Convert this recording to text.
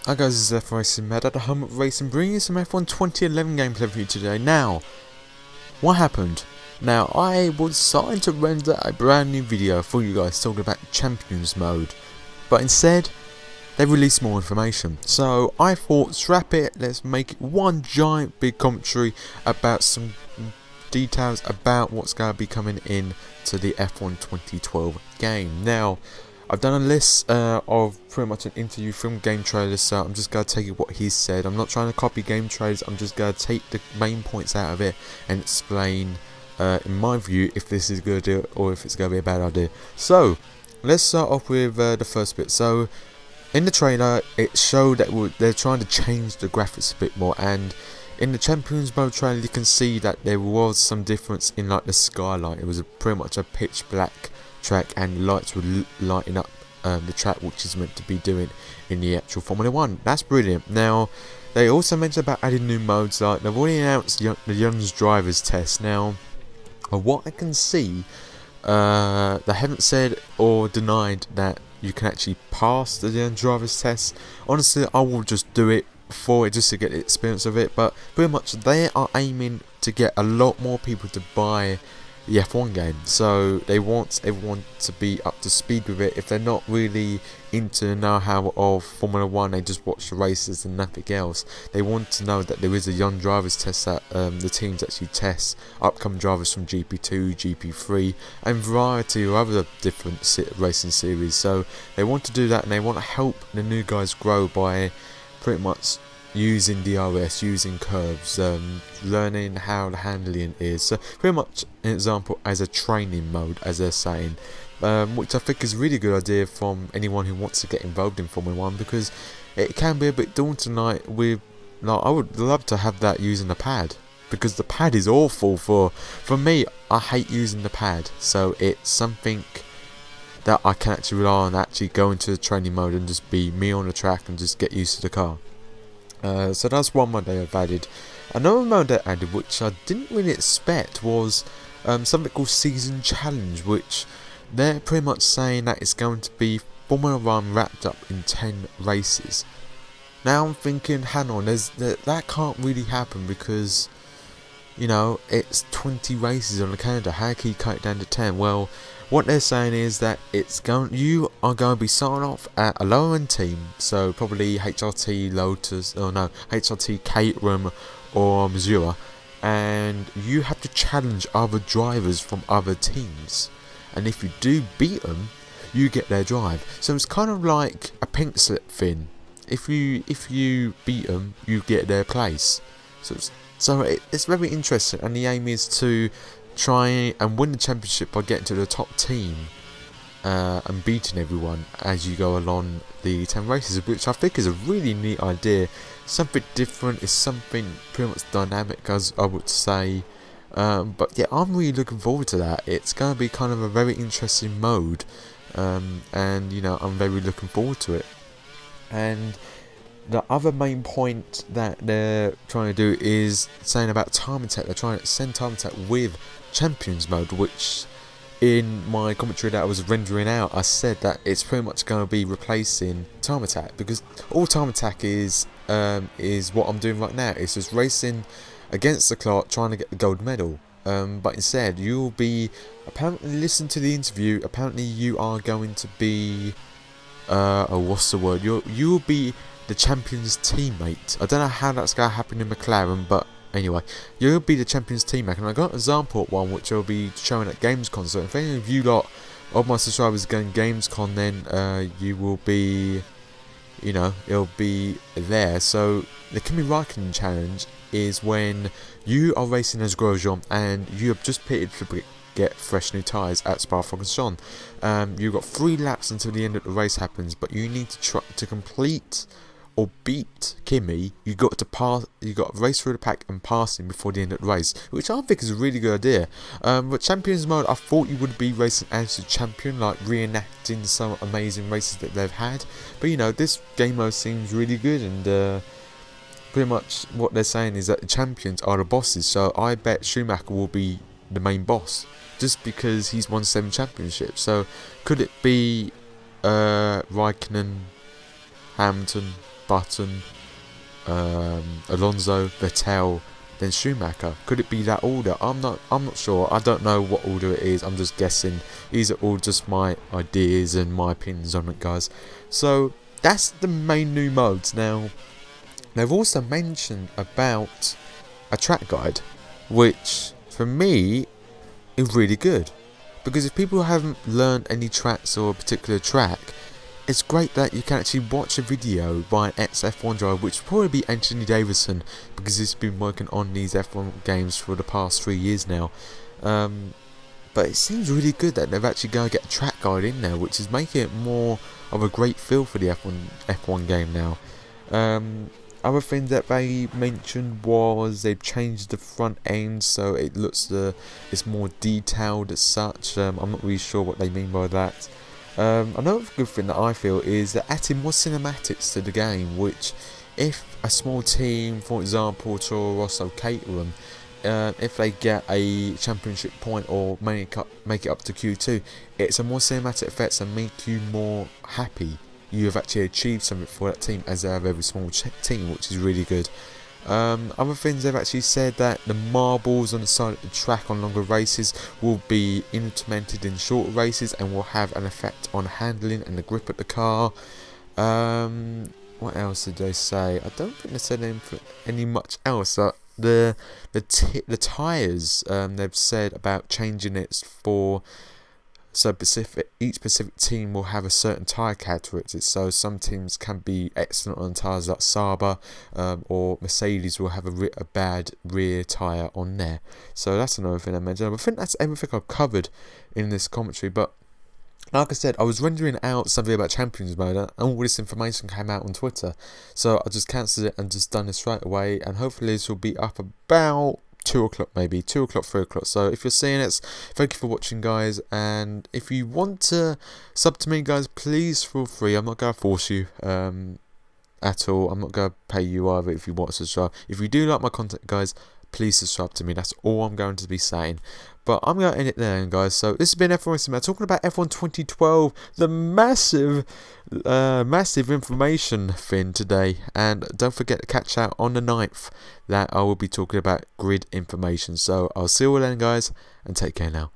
Hi guys, this is F1 Mad at the home of racing, bringing you some F1 2011 gameplay for you today. Now, what happened? Now, I was starting to render a brand new video for you guys talking about Champions Mode, but instead, they released more information. So, I thought, scrap it, let's make it one giant big commentary about some details about what's going to be coming in to the F1 2012 game. Now, I've done a list of pretty much an interview from Game Trailers, so I'm just going to take it what he said. I'm not trying to copy Game Trailers, I'm just going to take the main points out of it and explain, in my view, if this is a good idea or if it's going to be a bad idea. So, let's start off with the first bit. So, in the trailer, it showed that they're trying to change the graphics a bit more, and in the Champions Mode trailer, you can see that there was some difference in like the skyline. It was pretty much a pitch black track, and lights were lighting up the track, which is meant to be doing in the actual Formula 1. That's brilliant. Now, they also mentioned about adding new modes, like they've already announced the Young Drivers test. Now, what I can see, they haven't said or denied that you can actually pass the Young Drivers test. Honestly, I will just do it for it just to get the experience of it, but pretty much they are aiming to get a lot more people to buy the F1 game, so they want everyone to be up to speed with it. If they're not really into the know-how of Formula 1, they just watch the races and nothing else. They want to know that there is a Young Drivers test that the teams actually test upcoming drivers from GP2, GP3 and variety of other different racing series. So they want to do that, and they want to help the new guys grow by pretty much using DRS, using curves, learning how the handling is. So pretty much an example as a training mode, as they're saying, which I think is a really good idea from anyone who wants to get involved in Formula 1, because it can be a bit daunting. Like I would love to have that using the pad, because the pad is awful for me. I hate using the pad, so it's something that I can actually rely on, actually go into the training mode and just be me on the track and just get used to the car. So that's one mode they've added. Another mode they added, which I didn't really expect, was something called Season Challenge, which they're pretty much saying that it's going to be Formula 1 wrapped up in 10 races. Now I'm thinking, hang on, that can't really happen, because, you know, it's 20 races on the calendar. How can you cut it down to 10? Well, what they're saying is that you are going to be starting off at a lower end team, so probably HRT, Lotus, HRT, Caterham or Missouri, and you have to challenge other drivers from other teams, and if you do beat them, you get their drive. So it's kind of like a pink slip thing. If you beat them, you get their place. So it's very interesting, and the aim is to try and win the championship by getting to the top team and beating everyone as you go along the 10 races, which I think is a really neat idea. Something different, is something pretty much dynamic, as I would say. But yeah, I'm really looking forward to that. It's going to be kind of a very interesting mode, and you know, I'm very looking forward to it. And the other main point that they're trying to do is saying about time attack. They're trying to send time attack with Champions Mode, which in my commentary that I was rendering out, I said that it's pretty much going to be replacing time attack, because all time attack is what I'm doing right now. It's just racing against the clock, trying to get the gold medal. But instead, you'll be, apparently, listen to the interview, apparently you are going to be, what's the word? You'll be the champion's teammate. I don't know how that's going to happen in McLaren, but anyway, you'll be the champion's teammate. And I got an example of one which I'll be showing at Gamescom. So if any of you lot of my subscribers going Gamescom, then you will be, you know, it'll be there. So the Kimi Raikkonen challenge is when you are racing as Grosjean and you have just pitted to get fresh new tyres at Spa-Francorchamps. You've got 3 laps until the end of the race happens, but you need to try to complete or beat Kimi. You got to race through the pack and pass him before the end of the race, which I think is a really good idea. But Champions Mode, I thought you would be racing as a champion, like reenacting some amazing races that they've had. But you know, this game mode seems really good, and pretty much what they're saying is that the champions are the bosses. So I bet Schumacher will be the main boss, just because he's won 7 championships. So could it be Raikkonen, Hamilton, Button, Alonso, Vettel, then Schumacher. Could it be that order? I'm not sure. I don't know what order it is. I'm just guessing. These are all just my ideas and my opinions on it, guys. So that's the main new modes. Now they've also mentioned about a track guide, which for me is really good, because if people haven't learned any tracks or a particular track, it's great that you can actually watch a video by an ex-F1 driver, which will probably be Anthony Davidson, because he's been working on these F1 games for the past 3 years now. But it seems really good that they've actually going to get a track guide in there, which is making it more of a great feel for the F1 game now. Other thing that they mentioned was they've changed the front end, so it looks it's more detailed as such. I'm not really sure what they mean by that. Another good thing that I feel is that adding more cinematics to the game, which if a small team, for example Toro Rosso, Caterham, if they get a championship point or make it up to Q2, it's a more cinematic effects and make you more happy. You have actually achieved something for that team, as they have every small team, which is really good. Other things, they've actually said that the marbles on the side of the track on longer races will be implemented in shorter races and will have an effect on handling and the grip of the car. What else did they say? I don't think they said any much else. The tyres, they've said about changing it for each specific team will have a certain tyre characteristics. So some teams can be excellent on tyres like Sauber, or Mercedes will have a bad rear tyre on there. So that's another thing I mentioned. I think that's everything I've covered in this commentary. But like I said, I was rendering out something about Champions Mode, and all this information came out on Twitter. So I just cancelled it and just done this straight away. And hopefully this will be up about 2 o'clock, maybe 2 o'clock, 3 o'clock. So if you're seeing it, thank you for watching, guys. And if you want to sub to me, guys, please feel free. I'm not going to force you at all. I'm not going to pay you either if you want to subscribe. If you do like my content, guys, please subscribe to me. That's all I'm going to be saying. But I'm going to end it there, guys. So this has been F1 Racing Man talking about F1 2012, the massive information thing today. And don't forget to catch out on the 9th that I will be talking about grid information. So I'll see you all then, guys, and take care now.